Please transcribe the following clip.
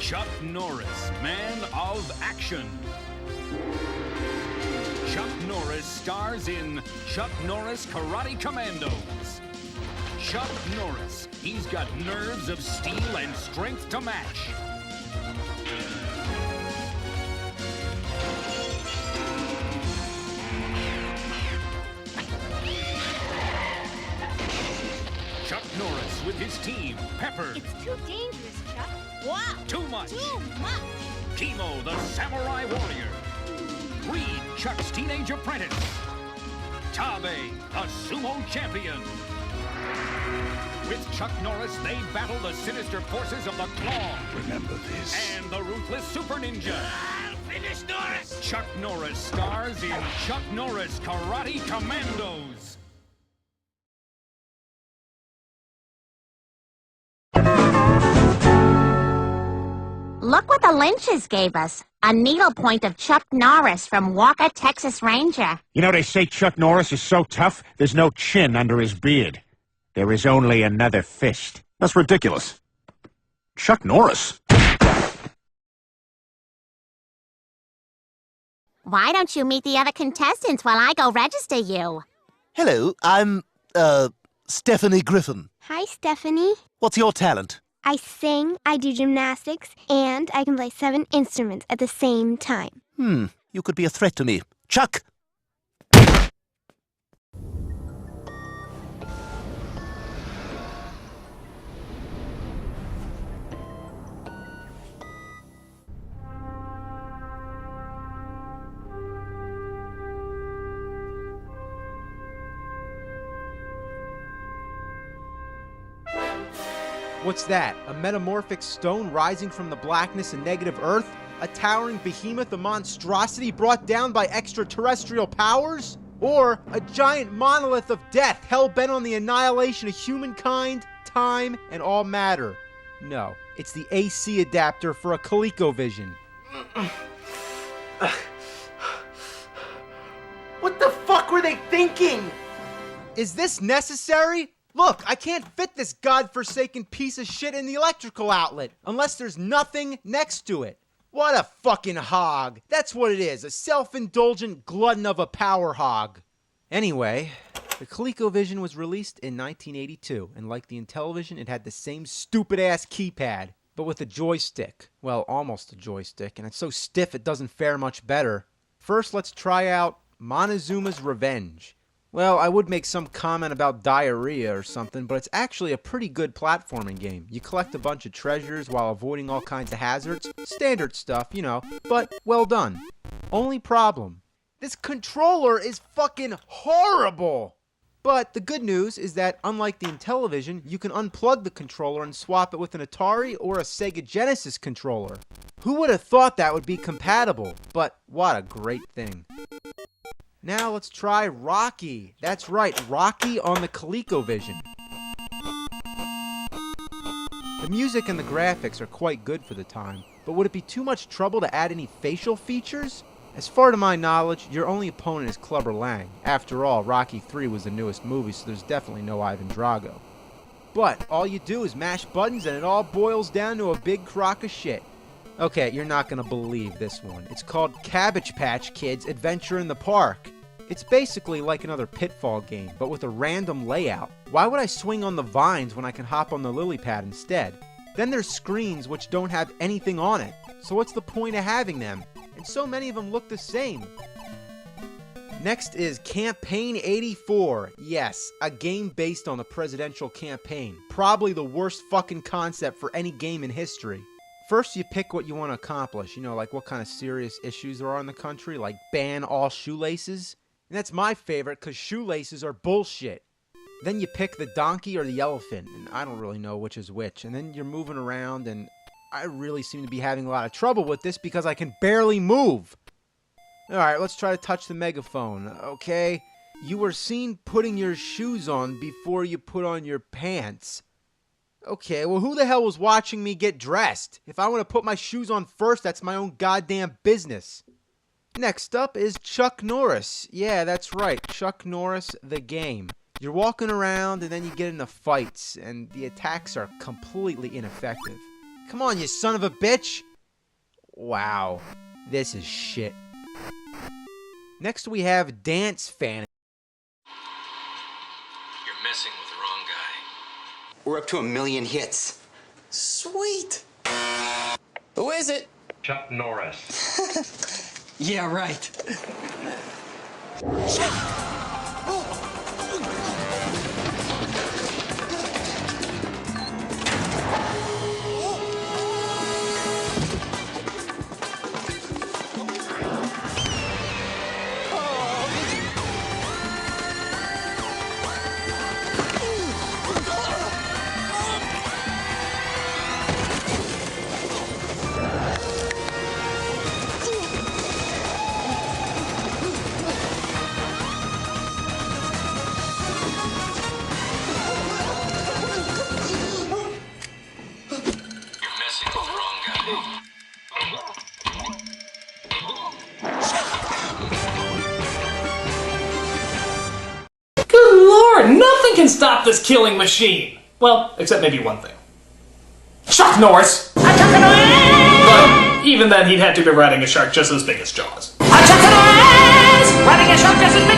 Chuck Norris, man of action. Chuck Norris stars in Chuck Norris Karate Commandos. Chuck Norris, he's got nerves of steel and strength to match. Chuck Norris with his team, Pepper. It's too dangerous, Chuck. Wow. Too much. Too much. Kimo, the samurai warrior. Reed, Chuck's teenage apprentice. Tabe, a sumo champion. With Chuck Norris, they battle the sinister forces of the Claw. Remember this. And the ruthless Super Ninja. I'll finish Norris! Chuck Norris stars in Chuck Norris Karate Commandos. Look what the Lynches gave us. A needlepoint of Chuck Norris from Walker, Texas Ranger. You know, they say Chuck Norris is so tough, there's no chin under his beard. There is only another fist. That's ridiculous. Chuck Norris? Why don't you meet the other contestants while I go register you? Hello, I'm, Stephanie Griffin. Hi, Stephanie. What's your talent? I sing, I do gymnastics, and I can play 7 instruments at the same time. You could be a threat to me. Chuck! What's that? A metamorphic stone rising from the blackness and negative earth? A towering behemoth, a monstrosity brought down by extraterrestrial powers? Or a giant monolith of death, hell-bent on the annihilation of humankind, time, and all matter? No, it's the AC adapter for a ColecoVision. What the fuck were they thinking? Is this necessary? Look, I can't fit this godforsaken piece of shit in the electrical outlet unless there's nothing next to it. What a fucking hog. That's what it is, a self-indulgent glutton of a power hog. Anyway, the ColecoVision was released in 1982, and like the Intellivision, it had the same stupid-ass keypad, but with a joystick. Well, almost a joystick, and it's so stiff it doesn't fare much better. First, let's try out Montezuma's Revenge. Well, I would make some comment about diarrhea or something, but it's actually a pretty good platforming game. You collect a bunch of treasures while avoiding all kinds of hazards. Standard stuff, you know, but well done. Only problem, this controller is fucking horrible! But the good news is that, unlike the Intellivision, you can unplug the controller and swap it with an Atari or a Sega Genesis controller. Who would have thought that would be compatible? But what a great thing. Now let's try Rocky. That's right, Rocky on the ColecoVision. The music and the graphics are quite good for the time, but would it be too much trouble to add any facial features? As far to my knowledge, your only opponent is Clubber Lang. After all, Rocky 3 was the newest movie, so there's definitely no Ivan Drago. But all you do is mash buttons and it all boils down to a big crock of shit. Okay, you're not gonna believe this one. It's called Cabbage Patch Kids Adventure in the Park. It's basically like another Pitfall game, but with a random layout. Why would I swing on the vines when I can hop on the lily pad instead? Then there's screens which don't have anything on it. So what's the point of having them? And so many of them look the same. Next is Campaign 84. Yes, a game based on the presidential campaign. Probably the worst fucking concept for any game in history. First, you pick what you want to accomplish. You know, like what kind of serious issues there are in the country, like ban all shoelaces. And that's my favorite, because shoelaces are bullshit. Then you pick the donkey or the elephant, and I don't really know which is which. And then you're moving around, and I really seem to be having a lot of trouble with this because I can barely move. Alright, let's try to touch the megaphone, okay? You were seen putting your shoes on before you put on your pants. Okay, well, who the hell was watching me get dressed? If I want to put my shoes on first, that's my own goddamn business. Next up is Chuck Norris. Yeah, that's right, Chuck Norris, the game. You're walking around and then you get into fights, and the attacks are completely ineffective. Come on, you son of a bitch! Wow, this is shit. Next we have Dance Fan. You're messing with the wrong guy. We're up to 1 million hits. Sweet. Who is it? Chuck Norris. Yeah, right. You're messing with the wrong guy. Good lord, nothing can stop this killing machine! Well, except maybe one thing. Chuck Norris! But even then, he'd have to be riding a shark just as big as Jaws. Riding a shark just as big